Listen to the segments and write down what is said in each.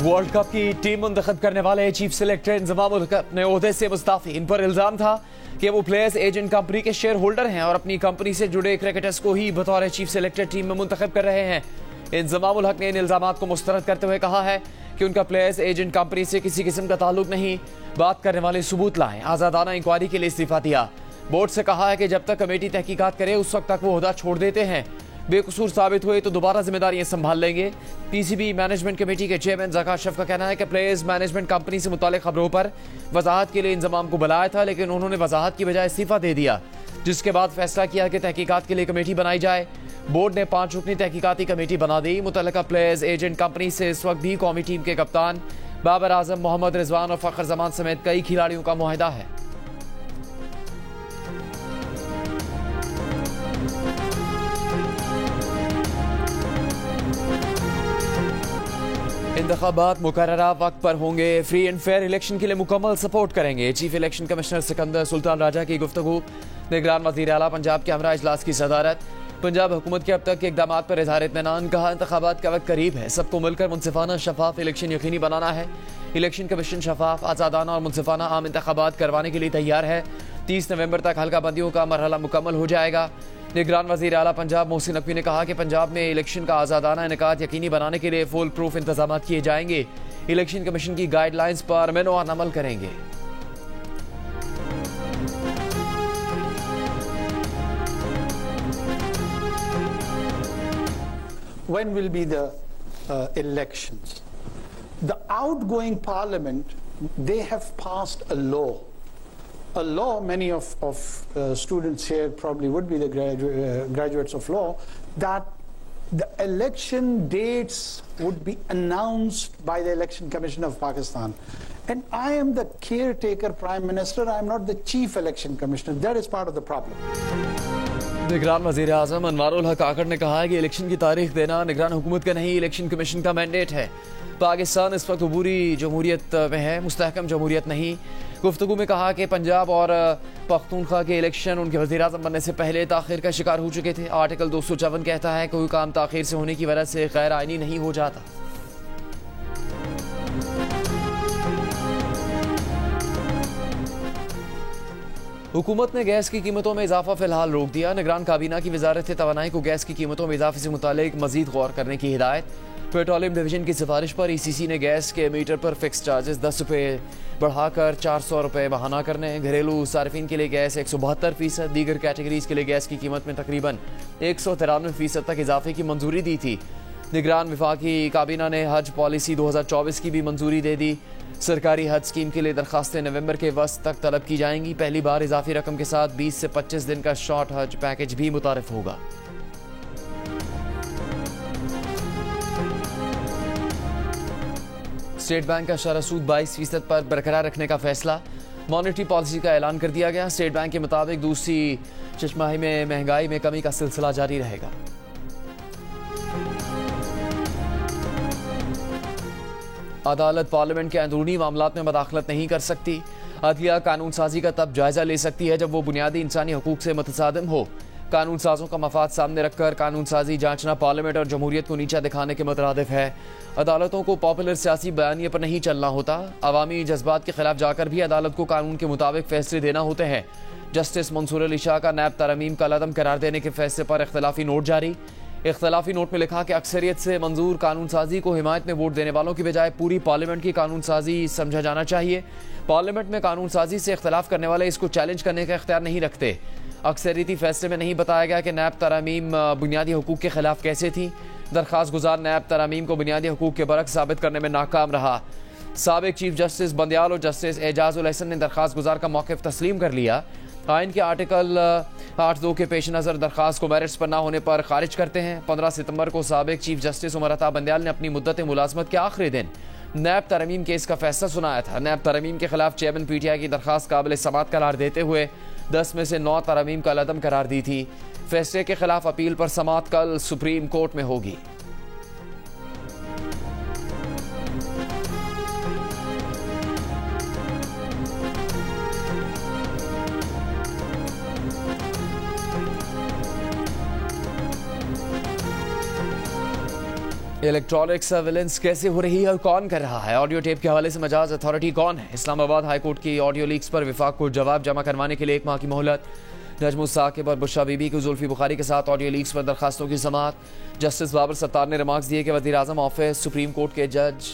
World cup की team मुंतखब करने वाले चीफ सेलेक्टर इंजमाम उल हक अपने ओहदे से मुस्ताफी। इन पर इल्जाम था कि वो प्लेयर्स एजेंट कंपनी के शेयर होल्डर हैं और अपनी कंपनी से जुड़े क्रिकेटर्स को ही बतौर चीफ सेलेक्टर टीम में मुंतखब कर रहे हैं। इंजमाम उल हक ने इन इल्जामात को मुस्तरद करते हुए कहा है कि उनका प्लेयर्स एजेंट कंपनी से किसी किस्म का ताल्लुक नहीं, बात करने वाले सबूत लाएं। आजादाना इंक्वायरी के लिए इस्तीफा दिया। बोर्ड से कहा है कि जब तक कमेटी तहकीकात करे उस वक्त तक वो ओहदा छोड़ देते हैं। बेकसूर साबित हुए तो दोबारा जिम्मेदारियां संभाल लेंगे। पीसीबी मैनेजमेंट कमेटी के चेयरमैन ज़का अशरफ का कहना है कि प्लेयर्स मैनेजमेंट कंपनी से मुतालिक खबरों पर वजाहत के लिए इंजमाम को बुलाया था, लेकिन उन्होंने वजाहत की बजाय इस्तीफा दे दिया, जिसके बाद फैसला किया कि तहकीकात के लिए कमेटी बनाई जाए। बोर्ड ने 5 रुकनी तहकीकाती कमेटी बना दी। मुतल्लिका प्लेयर्स एजेंट कंपनी से इस वक्त भी कौमी टीम के कप्तान बाबर आजम, मोहम्मद रिजवान और फखर जमान समेत कई खिलाड़ियों का मुआहदा है। इंतखाबात मुकर्ररा वक्त पर होंगे, फ्री एंड फेयर इलेक्शन के लिए मुकम्मल सपोर्ट करेंगे। Chief election commissioner Sikandar Sultan Raja की गुफ्तगू। निगरान वज़ीर आला पंजाब के हमरा इजलास की सदारत। पंजाब हुकूमत के अब तक के इक़दामात पर इज़हार इत्मीनान। कहा इंतखाबात का वक्त करीब है, सबको मिलकर मुनसिफाना शफाफ इलेक्शन यकीनी बनाना है। इलेक्शन कमीशन शफाफ, आज़ादाना और मुनसिफाना आम इंतखाबात करवाने के लिए तैयार है। 30 नवंबर तक हल्का बंदियों का मरहला मुकम्मल हो जाएगा। निगरान वज़ीर आला पंजाब मोहसिन नकवी ने कहा कि पंजाब में इलेक्शन का आज़ादाना इनेकाद यकीनी बनाने के लिए फुल प्रूफ इंतजाम किए जाएंगे। इलेक्शन कमीशन की गाइडलाइंस पर मेनोआन अमल करेंगे। When will be the elections? The outgoing parliament, they have passed a law. A law, many of students here probably would be the graduates of law, that the election dates would be announced by the Election Commission of Pakistan. And I am the caretaker Prime Minister, I am not the Chief Election Commissioner. That is part of the problem. निगरान वज़ीर आज़म अनवारुल हक आकड़ ने कहा है कि election की तारीख देना निगरान हुकूमत का नहीं, इलेक्शन कमीशन का मैंडेट है। पाकिस्तान इस वक्त अबूरी जमहूरियत में है, मुस्तहकम जमहूरियत नहीं। गुफ्तगू में कहा कि पंजाब और पख्तूनख्वा के इलेक्शन उनके वज़ीर आज़म बनने से पहले ताख़ीर का शिकार हो चुके थे। आर्टिकल 254 कहता है कोई काम ताख़ीर से होने की वजह से गैर आइनी नहीं हो जाता। हुकूमत ने गैस की कीमतों में इजाफा फिलहाल रोक दिया। निगरान काबीना की वजारत तवानाई को गैस की कीमतों में इजाफे से मुतालिक मजीद गौर करने की हिदायत। पेट्रोलियम डिवीजन की सिफारिश पर ECC ने गैस के मीटर पर फिक्स चार्जेस 10 रुपये बढ़ाकर 400 रुपये बहाना करने। घरेलू सार्फिन के लिए गैस 172%, दीगर कैटेगरीज के लिए गैस की कीमत में तकरीबन 193% तक इजाफे की मंजूरी दी थी। निगरान विफाकी काबीना ने हज पॉलिसी 2024 की भी मंजूरी दे दी। सरकारी हज स्कीम के लिए दरखास्तें नवंबर के वस्त तक तलब की जाएंगी। पहली बार इजाफी रकम के साथ 20 से 25 दिन का शॉर्ट हज पैकेज भी मुतारिफ होगा। स्टेट बैंक का शरह सूद 22% पर बरकरार रखने का फैसला। मॉनेटरी पॉलिसी का ऐलान कर दिया गया। स्टेट बैंक के मुताबिक दूसरी छमाही में महंगाई में कमी का सिलसिला जारी रहेगा। अदालत पार्लियामेंट के अंदरूनी मामलात में मदाखलत नहीं कर सकती। अदलिया कानून साजी का तब जायजा ले सकती है जब वो बुनियादी इंसानी हकूक से मुतसादिम हो। कानून साजों का मफाद सामने रखकर कानून साजी जांचना पार्लियामेंट और जमहूरियत को नीचा दिखाने के मुतरादिफ है। अदालतों को पॉपुलर सियासी बयानिए पर नहीं चलना होता। अवामी जज्बात के खिलाफ जाकर भी अदालत को कानून के मुताबिक फैसले देना होते हैं। जस्टिस मंसूर अली शाह का नैब तरमीम का लदम करार देने के फैसले पर इख्तलाफी नोट जारी। इख्तलाफी नोट में लिखा कि अक्सरियत से मंजूर कानून साजी को हिमायत में वोट देने वालों की बजाय पूरी पार्लियामेंट की कानून साजी समझा जाना चाहिए। पार्लियामेंट में कानून साजी से इख्तलाफ करने वाले इसको चैलेंज करने का इख्तियार नहीं रखते। अक्सरियती फैसले में नहीं बताया गया कि नैब तरमीम बुनियादी हकूक के खिलाफ कैसे थी। दरख्वास्त गुजार नैब तरमीम को बुनियादी हकूक के बरक्स साबित करने में नाकाम रहा। साबिक चीफ जस्टिस बंदियाल और जस्टिस एजाज उल हसन ने दरख्वास्त गुजार का मौक़िफ़ तस्लीम कर लिया। आइन के आर्टिकल 8(2) के पेश नज़र दरख्वास्त को मेरिट्स पर ना होने पर खारिज करते हैं। 15 सितंबर को साबिक चीफ जस्टिस उमर अता बंदियाल ने अपनी मुद्दत मुलाजमत के आखिरी दिन नैब तरमीम केस का फैसला सुनाया था। नैब तरमीम के खिलाफ चेयरमैन PTI की दरख्वास्त काबिल समात करार देते हुए 10 में से 9 तरमीम का लदम करार दी थी। फैसले के खिलाफ अपील पर समात कल सुप्रीम कोर्ट में होगी। इलेक्ट्रॉनिक सर्विलेंस कैसे हो रही है और कौन कर रहा है? ऑडियो टेप के हवाले से मजाज अथॉरिटी कौन है? इस्लामाबाद हाईकोर्ट की ऑडियो लीक्स पर विफाक को जवाब जमा करवाने के लिए 1 माह की मोहलत। नजमुल साकिब और बुशरा बीबी को जुल्फी बुखारी के साथ ऑडियो लीक्स पर दरखास्तों की समाअत। जस्टिस बाबर सत्तार ने रिमार्क्स दिए कि वज़ीर आज़म ऑफिस, सुप्रीम कोर्ट के जज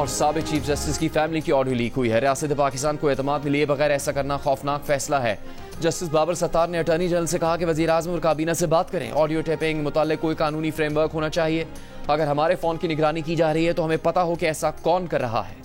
और साबिक चीफ जस्टिस की फैमिली की ऑडियो लीक हुई है। रियासत पाकिस्तान को एतमाद में लिए बगैर ऐसा करना खौफनाक फैसला है। जस्टिस बाबर सत्तार ने अटॉर्नी जनरल से कहा कि वज़ीर आज़म और काबीना से बात करें। ऑडियो टेपिंग मुताल्लिक कोई कानूनी फ्रेमवर्क होना चाहिए। अगर हमारे फ़ोन की निगरानी की जा रही है तो हमें पता हो कि ऐसा कौन कर रहा है।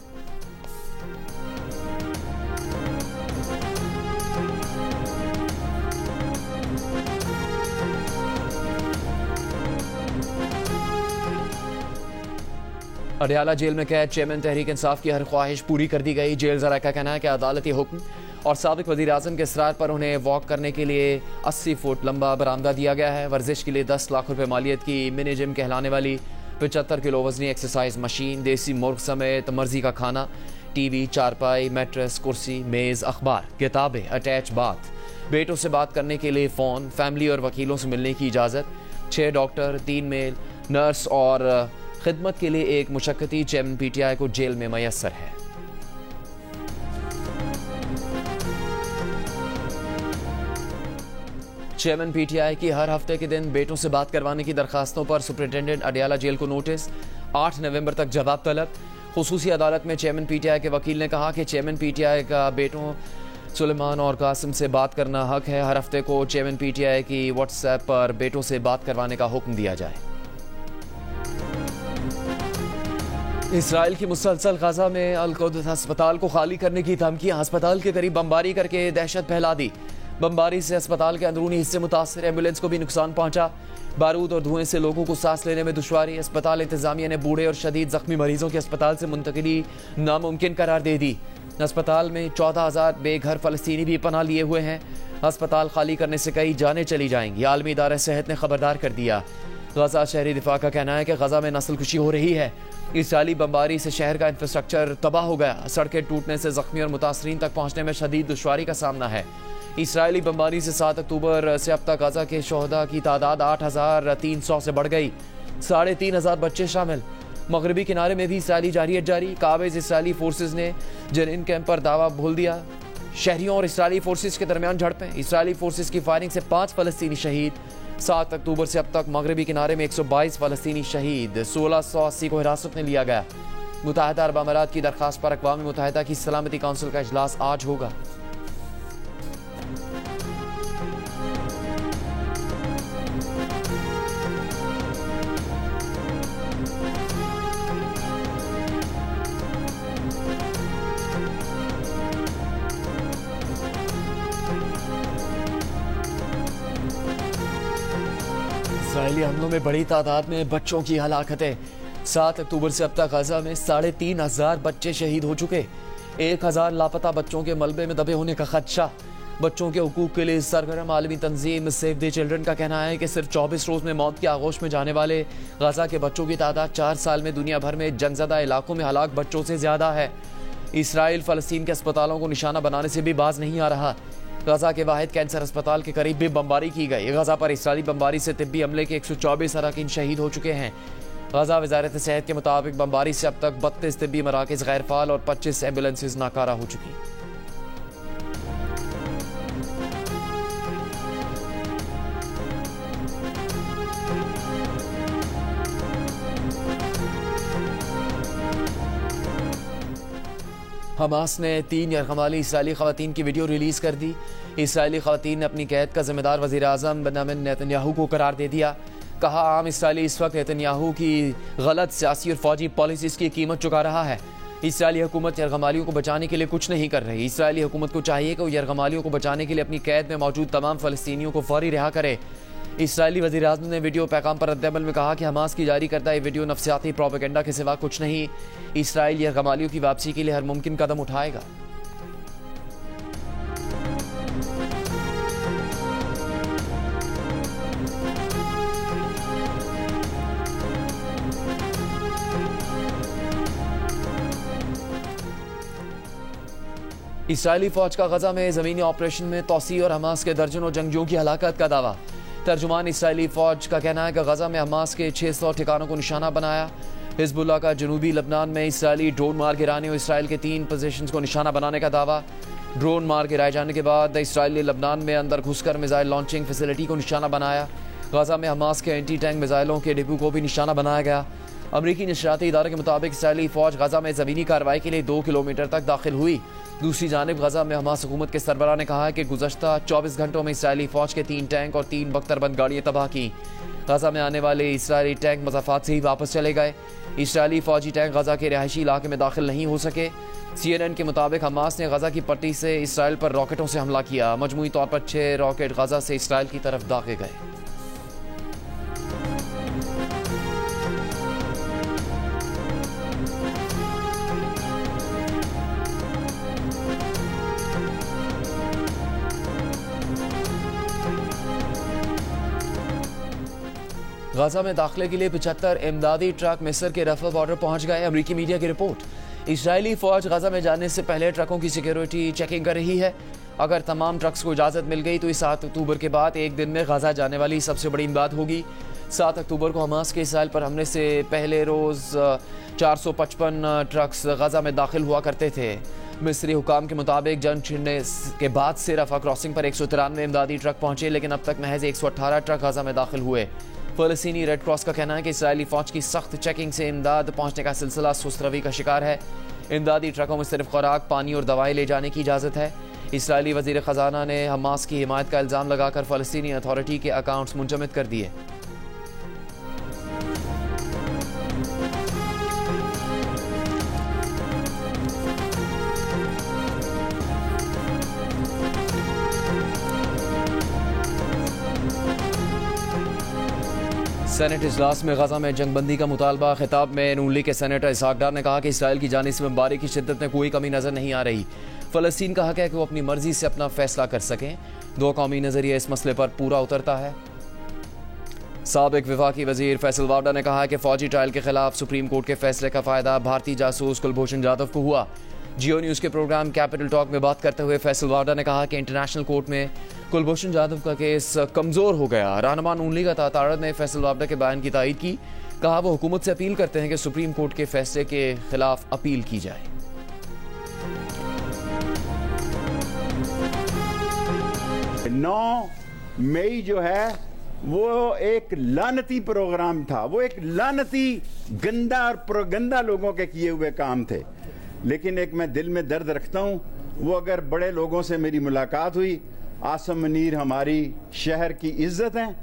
अडयाला जेल में कैद चेयरमैन तहरीक इंसाफ की हर ख्वाहिश पूरी कर दी गई। जेल जरा का कहना है कि अदालती हुक्म और साबिक वज़ीर आज़म के इसरार पर उन्हें वॉक करने के लिए 80 फुट लंबा बरामदा दिया गया है। वर्जिश के लिए 10 लाख रुपए मालियत की मिनी जिम कहलाने वाली 75 किलो वजनी एक्सरसाइज मशीन, देसी मुर्ग समेत मर्जी का खाना, टीवी, चारपाई, मैट्रेस, कुर्सी, मेज़, अखबार, किताबें, अटैच बाथ, बेटों से बात करने के लिए फ़ोन, फैमिली और वकीलों से मिलने की इजाज़त, 6 डॉक्टर, 3 मेल नर्स और खिदमत के लिए एक मुशक्कती चेयरमैन पीटीआई को जेल में मैसर है। चेयरमैन पीटीआई की हर हफ्ते के दिन बेटों से बात करवाने की दरखास्तों पर सुपरिटेंडेंट अडयाला जेल को नोटिस। 8 नवंबर तक जवाब तलब। खुसूसी अदालत में चेयरमैन पीटीआई के वकील ने कहा कि चेयरमैन पीटीआई का बेटों सुलेमान और कासिम से बात करना हक है। हर हफ्ते को चेयरमैन पीटीआई की व्हाट्सएप पर बेटों से बात करवाने का हुक्म दिया जाए। इसराइल की मुसलसल गाजा में अल-कुद्स अस्पताल को खाली करने की धमकियां। अस्पताल के करीब बमबारी करके दहशत फैला दी। बमबारी से अस्पताल के अंदरूनी हिस्से मुतासर, एम्बुलेंस को भी नुकसान पहुंचा। बारूद और धुएं से लोगों को सांस लेने में दुश्वारी। अस्पताल इंतजामिया ने बूढ़े और शदीद जख्मी मरीजों की अस्पताल से मुंतकिली नामुमकिन करार दे दी। अस्पताल में 14,000 बेघर फ़लस्तीनी भी पनाह लिए हुए हैं। अस्पताल खाली करने से कई जानें चली जाएंगी। आलमी इदारा सेहत ने खबरदार कर दिया। गजा शहरी दिफा का कहना है कि गजा में नस्लकुशी हो रही है। इसराइली बमबारी से शहर का इंफ्रास्ट्रक्चर तबाह हो गया। सड़कें टूटने से जख्मी और मुतासरीन तक पहुंचने में शदीद दुश्वारी का सामना है। इसराइली बमबारी से 7 अक्टूबर से अब तक गजा के शोहदा की तादाद 8,300 से बढ़ गई। 3,500 बच्चे शामिल। मगरबी किनारे में भी इसराइली जारियत जारी। काबिज इसराइली फोर्सेज ने जनीन कैंप पर दावा भूल दिया। शहरियों और इसराइली फोर्सेज के दरमियान झड़पें। इसराइली फोर्सेज की फायरिंग से 5 फ़लस्तीनी शहीद। 7 अक्टूबर से अब तक मगरबी किनारे में 122 फ़लस्तीनी शहीद। 1680 को हिरासत में लिया गया। मुत्तहिदा अरब अमारात की दरख्वास्त पर अक़वाम मुत्तहिदा की सलामती काउंसिल का इजलास आज होगा। इसराइली हमलों में बड़ी तादाद में बच्चों की हलाकतें। 7 अक्टूबर से अब तक गजा में 3,500 बच्चे शहीद हो चुके। 1,000 लापता बच्चों के मलबे में दबे होने का खदशा। बच्चों के हुकूक के लिए सरगर्म आलमी तंजीम सेव द चिल्ड्रन का कहना है कि सिर्फ 24 रोज में मौत की आगोश में जाने वाले गजा के बच्चों की तादाद 4 साल में दुनिया भर में जंगज़दा इलाकों में हलाक बच्चों से ज्यादा है। इसराइल फ़लस्तीन के अस्पतालों को निशाना बनाने से भी बाज नहीं आ रहा। गजा के वाहिद कैंसर अस्पताल के करीब भी बमबारी की गई। गजा पर इसराइली बमबारी से तिब्बी अमले के 124 अरकान शहीद हो चुके हैं। गजा वजारत सेहत के मुताबिक बमबारी से अब तक 32 तिब्बी मराकज़ गैर फाल और 25 एम्बुलेंसेज नाकारा हो चुकी। हमास ने 3 यरगमाली इसराइली ख़वातीन की वीडियो रिलीज़ कर दी। इसराइली ख़वातीन ने अपनी कैद का जिम्मेदार वज़ीर आज़म बेंजामिन नेतन्याहू को करार दे दिया। कहा, आम इसराइली इस वक्त नेतन्याहू की गलत सियासी और फौजी पॉलिसीज़ की कीमत चुका रहा है। इसराइली हुकूमत यरगमालियों को बचाने के लिए कुछ नहीं कर रही। इसराइली हुकूमत को चाहिए कि वो यरगमालियों को बचाने के लिए अपनी कैद में मौजूद तमाम फ़लस्तीनियों को फौरी रिहा करे। इसराइली वज़ीर आज़म ने वीडियो पैगाम पर रद्द-ए-अमल में कहा कि हमास की जारी करदा ये वीडियो नफसियाती प्रोपेगेंडा के सिवा कुछ नहीं। इसराइल यरगमालियों की वापसी के लिए हर मुमकिन कदम उठाएगा। इसराइली फौज का गजा में ज़मीनी ऑपरेशन में तोसी और हमास के दर्जनों जंगजुओं की हलाकत का दावा। तर्जुमान इसराइली फौज का कहना है कि गजा में हमास के 600 ठिकानों को निशाना बनाया। हिजबुल्लाह का जनूबी लबनान में इसराइली ड्रोन मार गिराने और इसराइल के 3 पोजीशंस को निशाना बनाने का दावा। ड्रोन मार गिराए जाने के बाद इसराइल ने लबनान में अंदर घुसकर मिसाइल लॉन्चिंग फैसिलिटी को निशाना बनाया। गजा में हमास के एंटी टैंक मिसाइलों के डिपो को भी निशाना बनाया गया। अमरीकी नशरियाती इदारे के मुताबिक इसराइली फौज गजा में ज़मीनी कार्रवाई के लिए 2 किलोमीटर तक दाखिल हुई। दूसरी जानिब गजा में हमास हुकूमत के सरबराह ने कहा है कि गुज़श्ता 24 घंटों में इसराइली फौज के 3 टैंक और 3 बख्तरबंद गाड़ियाँ तबाह की। गजा में आने वाले इसराइली टैंक मज़ाफ़ात से ही वापस चले गए। इसराइली फौजी टैंक गजा के रिहायशी इलाके में दाखिल नहीं हो सके। CNN के मुताबिक हमास ने गजा की पट्टी से इसराइल पर रॉकेटों से हमला किया। मजमूई तौर पर 6 रॉकेट गजा से इसराइल की तरफ दागे गए। गजा में दाखिले के लिए 75 इमदादी ट्रक मिस्र के रफा बॉर्डर पहुंच गए। अमरीकी मीडिया की रिपोर्ट। इसराइली फौज गजा में जाने से पहले ट्रकों की सिक्योरिटी चेकिंग कर रही है। अगर तमाम ट्रक्स को इजाज़त मिल गई तो इस 7 अक्टूबर के बाद एक दिन में गजा जाने वाली सबसे बड़ी इमदाद होगी। 7 अक्टूबर को हमास के इसराइल पर हमले से पहले रोज़ 455 ट्रक्स गजा में दाखिल हुआ करते थे। मिस्री हुकाम के मुताबिक जंग छिड़ने के बाद से रफा क्रॉसिंग पर 193 इमदादी ट्रक पहुंचे, लेकिन अब तक महज 118 ट्रक गजा में दाखिल हुए। फ़लस्तीनी रेड क्रॉस का कहना है कि इसराइली फौज की सख्त चेकिंग से इमदाद पहुंचने का सिलसिला सुस्त रवि का शिकार है। इमदादी ट्रकों में सिर्फ खुराक, पानी और दवाएं ले जाने की इजाज़त है। इसराइली वज़ीर ख़जाना ने हमास की हिमायत का इल्ज़ाम लगाकर फ़लस्तीनी अथॉरिटी के अकाउंट्स मुंजमद कर दिए। सेनेट इजलास में गजा में जंगबंदी का मुतालबा। खिताब में नून लीग के सेनेटर इसहाक डार ने कहा कि इसराइल की जानिब से बमबारी की शिद्दत में कोई कमी नजर नहीं आ रही। फ़लस्तीन का हक है कि वो अपनी मर्जी से अपना फैसला कर सकें। 2 कौमी नजरिया इस मसले पर पूरा उतरता है। साबिक वफाकी वजीर फैसल वावडा ने कहा कि फौजी ट्रायल के खिलाफ सुप्रीम कोर्ट के फैसले का फायदा भारतीय जासूस कुलभूषण जाधव को हुआ। जियो न्यूज़ के प्रोग्राम कैपिटल टॉक में बात करते हुए फैसल वावडा ने कहा कि इंटरनेशनल कोर्ट में कुलभूषण जाधव का केस कमज़ोर हो गया। रहनुमा नून लीग तातारद ने फैसल वावडा के बयान की तायीद की। कहा वो हुकूमत से अपील करते हैं कि सुप्रीम कोर्ट के फैसले के खिलाफ अपील की जाए। 9 मई जो है वो एक लानती प्रोग्राम था, वो एक लानती गंदा और प्रोगंदा लोगों के किए हुए काम थे। लेकिन एक मैं दिल में दर्द रखता हूँ, वो अगर बड़े लोगों से मेरी मुलाकात हुई, आसम मुनीर हमारी शहर की इज्जत हैं,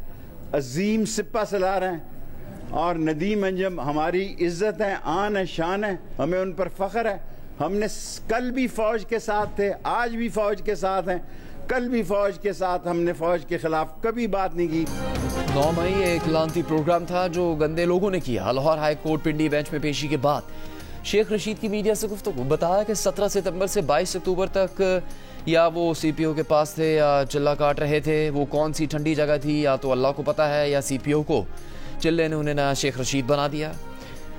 अजीम सिपा सलार हैं, और नदीम अंजम हमारी इज्जत हैं, आन है, शान है, हमें उन पर फख्र है। हमने कल भी फौज के साथ थे, आज भी फौज के साथ हैं, कल भी फौज के साथ। हमने फौज के खिलाफ कभी बात नहीं की। 9 मई एक लानती प्रोग्राम था जो गंदे लोगों ने किया। लाहौर हाई कोर्ट पिंडी बेंच में पेशी के बाद शेख रशीद की मीडिया से गुफ्तगू। बताया कि 17 सितंबर से 22 अक्टूबर तक या वो CPO के पास थे या चिल्ला काट रहे थे। वो कौन सी ठंडी जगह थी या तो अल्लाह को पता है या CPO को। चिल्ले ने उन्हें नया शेख रशीद बना दिया।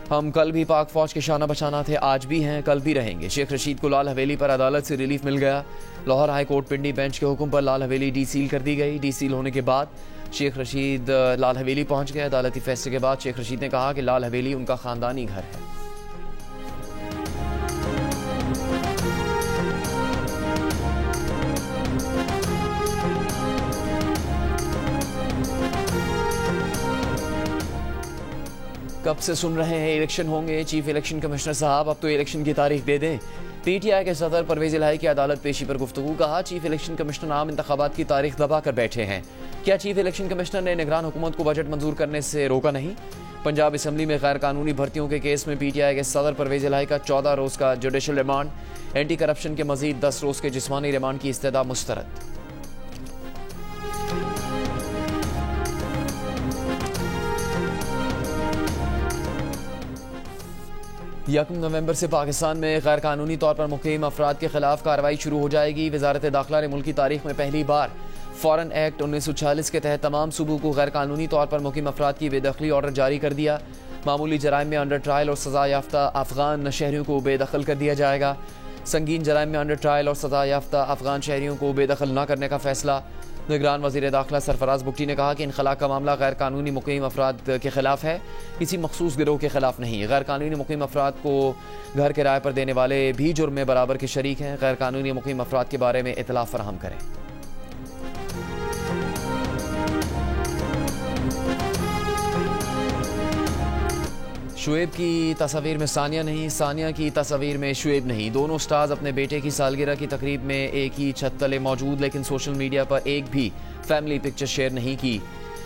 हम कल भी पाक फौज के शाना बशाना थे, आज भी हैं, कल भी रहेंगे। शेख रशीद को लाल हवेली पर अदालत से रिलीफ मिल गया। लाहौर हाई कोर्ट पिंडी बेंच के हुक्म पर लाल हवेली डीसील कर दी गई। डीसील होने के बाद शेख रशीद लाल हवेली पहुंच गए। अदालती फैसले के बाद शेख रशीद ने कहा कि लाल हवेली उनका खानदानी घर है। कब से सुन रहे हैं इलेक्शन होंगे, चीफ इलेक्शन कमिश्नर साहब अब तो इलेक्शन की तारीख दे दें। PTI के सदर परवेज इलाही की अदालत पेशी पर गुफ्तगू। कहा चीफ इलेक्शन कमिश्नर आम इंतखाबात की तारीख दबा कर बैठे हैं। क्या चीफ इलेक्शन कमिश्नर ने निगरान हुकूमत को बजट मंजूर करने से रोका नहीं? पंजाब असम्बली में गैर कानूनी भर्तियों के केस में PTI के सदर परवेज इलाही का 14 रोज़ का जुडिशल रिमांड। एंटी करप्शन के मजीद 10 रोज़ के जिस्मानी रिमांड की इस्तदा मुस्तरद। 1 नवंबर से पाकिस्तान में गैर कानूनी तौर पर मुकीम अफराद के खिलाफ कार्रवाई शुरू हो जाएगी। वजारत दाखिला ने मुल्क की तारीख में पहली बार फॉरेन एक्ट 1946 के तहत तमाम सूबों को गैर कानूनी तौर पर मुकीम अफराद की बेदखली ऑर्डर जारी कर दिया। मामूली जराइम में अंडर ट्रायल और सजा याफ्ता अफगान शहरियों को बेदखल कर दिया जाएगा। संगीन जराइम में अंडर ट्रायल और सजा याफ्ता अफगान शहरियों को बेदखल न करने का फैसला। निगरान वज़ीर दाखिला सरफराज बुगटी ने कहा कि इनखला का मामला गैर कानूनी मुक़ीम अफराद के खिलाफ है, किसी मखसूस गिरोह के खिलाफ नहीं। गैर कानूनी मुक़ीम अफराद को घर किराए पर देने वाले भी जुर्म में बराबर के शरीक हैं। गैर कानूनी मुक़ीम अफराद के बारे में इतला फराहम करें। शुएब की तस्वीर में सानिया नहीं, सानिया की तस्वीर में शुएब नहीं। दोनों स्टार्स अपने बेटे की सालगिरह की तकरीब में एक ही छत तले मौजूद, लेकिन सोशल मीडिया पर एक भी फैमिली पिक्चर शेयर नहीं की।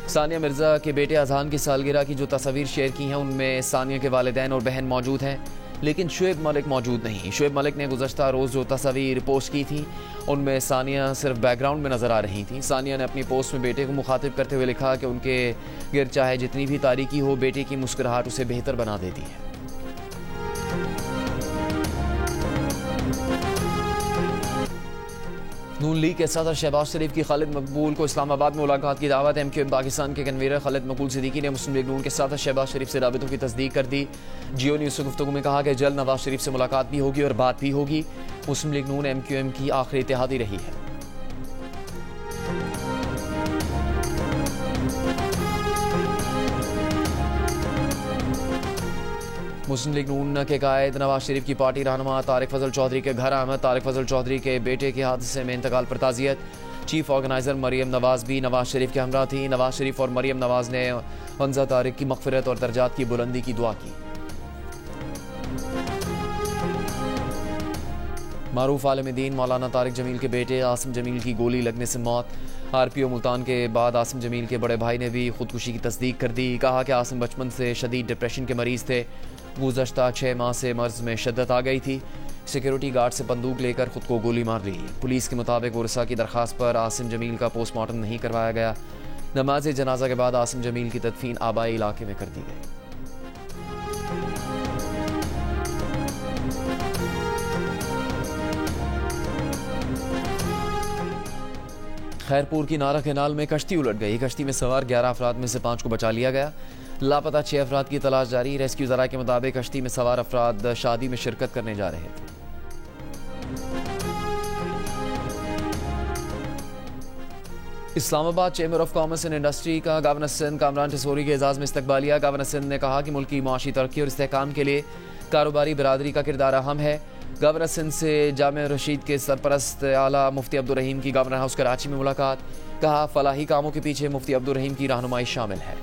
सानिया मिर्ज़ा के बेटे अज़हान की सालगिरह की जो तस्वीर शेयर की हैं उनमें सानिया के वालिदैन और बहन मौजूद हैं, लेकिन शुएब मलिक मौजूद नहीं। शुएब मलिक ने गुज़श्ता रोज़ जो तस्वीर पोस्ट की थी उनमें सानिया सिर्फ बैकग्राउंड में नज़र आ रही थी। सानिया ने अपनी पोस्ट में बेटे को मुखातिब करते हुए लिखा कि उनके गिर चाहे जितनी भी तारीकी हो, बेटे की मुस्कुराहट उसे बेहतर बना देती है। नून लीग के सदर शहबाज शरीफ की खालिद मकबूल को इस्लामाबाद में मुलाकात की दावत। MQM पाकिस्तान के कन्वीनर खालिद मकबूल सिद्दीकी ने मुस्लिम लीग नून के सदर शहबाज शरीफ से राबितों की तस्दीक कर दी। जियो न्यूज़ से गुफ्तगू में कहा कि जल्द नवाज शरीफ से मुलाकात भी होगी और बात भी होगी। मुस्लिम लीग नून MQM की आखिरी इत्तेहादी रही है। मुस्लिम लीग नून के कायद नवाज शरीफ की पार्टी रहनुमा तारिक फजल चौधरी के घर आमद। तारिक फजल चौधरी के बेटे के हादसे में इंतकाल पर ताज़ियत। चीफ ऑर्गेनाइजर मरियम नवाज भी नवाज शरीफ के हमरा थी। नवाज शरीफ और मरियम नवाज ने हंजा तारिक की मग़फ़िरत और दर्जात की बुलंदी की दुआ की। मारूफ आलिम दीन मौलाना तारिक जमील के बेटे आसिम जमील की गोली लगने से मौत। RPO मुल्तान के बाद आसिम जमील के बड़े भाई ने भी खुदकुशी की तस्दीक कर दी। कहा कि आसिम बचपन से शदीद डिप्रेशन के मरीज थे। गुज़श्ता 6 माह से मर्ज में शिद्दत आ गई थी। सिक्योरिटी गार्ड से बंदूक लेकर खुद को गोली मार ली। पुलिस के मुताबिक उर्सा की दरख्वास्त पर आसिम जमील का पोस्टमार्टम नहीं करवाया गया। नमाज जनाजा के बाद आसिम जमील की तदफीन आबाई इलाके में कर दी गई। खैरपुर की नारा कैनाल में कश्ती उलट गई। कश्ती में सवार 11 अफराद में से 5 को बचा लिया गया। लापता 6 अफराद की तलाश जारी। रेस्क्यू ज़राए के मुताबिक कश्ती में सवार अफराद शादी में शिरकत करने जा रहे थे। Islamabad chamber of commerce and industry का गवर्नर सिंध कामरान टिसोरी के एजाज़ में इस्तकबालिया। गवर्नर सिंध ने कहा कि मुल्क की मुआशी तरक्की और इस्तेहकाम के लिए कारोबारी बरादरी का किरदार अहम है। गवर्नर सिंध से जामिया रशीद के सरपरस्त आला मुफ्ती अब्दुल रहीम की गवर्नर हाउस कराची में मुलाकात। कहा फलाही कामों के पीछे मुफ्ती अब्दुल रहीम की रहनुमाई शामिल है।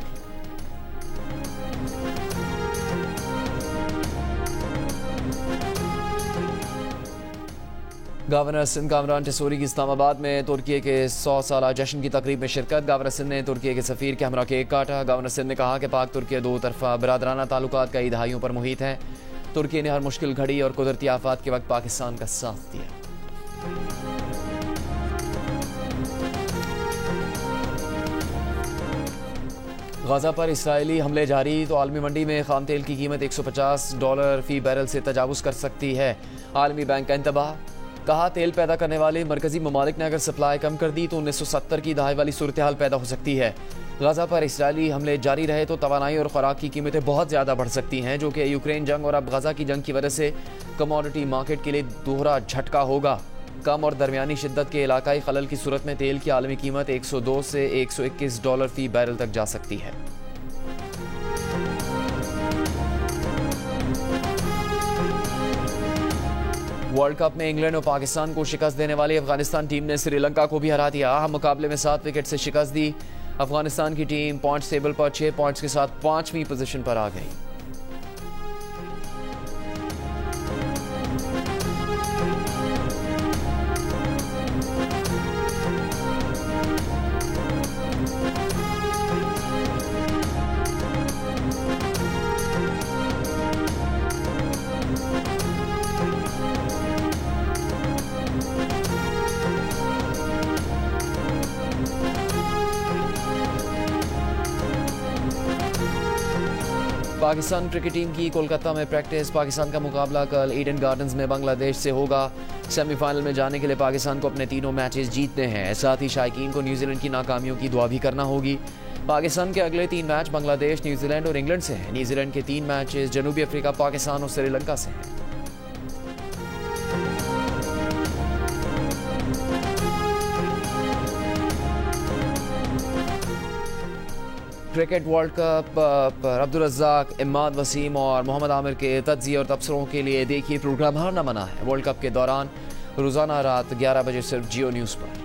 गवर्नर सिंध कामरान टिसोरी की इस्लामाबाद में तुर्की के 100 साला जश्न की तकरीब में शिरकत। गवर्नर सिंध ने तुर्की के सफ़ीर के हमरा केक काटा। गवर्नर सिंध ने कहा कि पाक तुर्की दो तरफा बरादराना ताल्लुकात कई दहाइयों पर मुहित हैं। तुर्की ने हर मुश्किल घड़ी और कुदरती आफात के वक्त पाकिस्तान का साथ दिया। गाजा पर इसराइली हमले जारी तो आलमी मंडी में खाम तेल की कीमत $150 फी बैरल से तजावुज़ कर सकती है। आलमी बैंक का इंतबाह। कहा तेल पैदा करने वाले मरकजी ममालिक ने अगर सप्लाई कम कर दी तो 1970 की दहाई वाली सूरत हाल पैदा हो सकती है। गाजा पर इसराइली हमले जारी रहे तो तवानाई और खुराक की कीमतें बहुत ज़्यादा बढ़ सकती हैं, जो कि यूक्रेन जंग और अब गाजा की जंग की वजह से कमोडिटी मार्केट के लिए दोहरा झटका होगा। कम और दरमियानी शिद्दत के इलाकाई खलल की सूरत में तेल की आलमी कीमत $102 से $121 फी बैरल तक जा सकती है। वर्ल्ड कप में इंग्लैंड और पाकिस्तान को शिकस्त देने वाली अफगानिस्तान टीम ने श्रीलंका को भी हरा दिया। अहम मुकाबले में 7 विकेट से शिकस्त दी। अफगानिस्तान की टीम पॉइंट्स टेबल पर 6 पॉइंट्स के साथ 5वीं पोजीशन पर आ गई। पाकिस्तान क्रिकेट टीम की कोलकाता में प्रैक्टिस। पाकिस्तान का मुकाबला कल ईडन गार्डन्स में बांग्लादेश से होगा। सेमीफाइनल में जाने के लिए पाकिस्तान को अपने तीनों मैचेस जीतने हैं। साथ ही शायकीन को न्यूजीलैंड की नाकामियों की दुआ भी करना होगी। पाकिस्तान के अगले 3 मैच बांग्लादेश, न्यूजीलैंड और इंग्लैंड से हैं। न्यूजीलैंड के 3 मैचेस जनूबी अफ्रीका, पाकिस्तान और श्रीलंका से हैं। क्रिकेट वर्ल्ड कप पर अब्दुल रज़्ज़ाक, इमाद वसीम और मोहम्मद आमिर के तज्ज़िये और तबसरों के लिए देखिए प्रोग्राम हारना मना है। वर्ल्ड कप के दौरान रोज़ाना रात 11 बजे सिर्फ जियो न्यूज़ पर।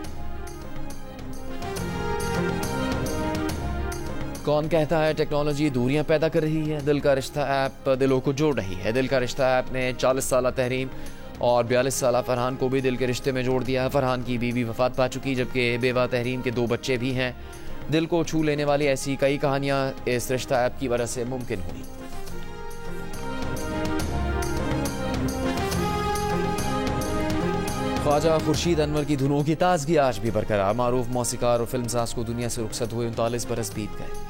कौन कहता है टेक्नोलॉजी दूरियां पैदा कर रही है? दिल का रिश्ता ऐप दिलों को जोड़ रही है। दिल का रिश्ता ऐप ने 40 साला तहरीम और 42 साला फरहान को भी दिल के रिश्ते में जोड़ दिया है। फरहान की बीवी वफात पा चुकी, जबकि बेवा तहरीम के 2 बच्चे भी हैं। दिल को छू लेने वाली ऐसी कई कहानियां इस रिश्ता ऐप की वजह से मुमकिन हुई। ख्वाजा खुर्शीद अनवर की धुनों की ताजगी आज भी बरकरार। मारूफ मौसीकार और फिल्मसाज को दुनिया से रुखसत हुए 39 बरस बीत गए।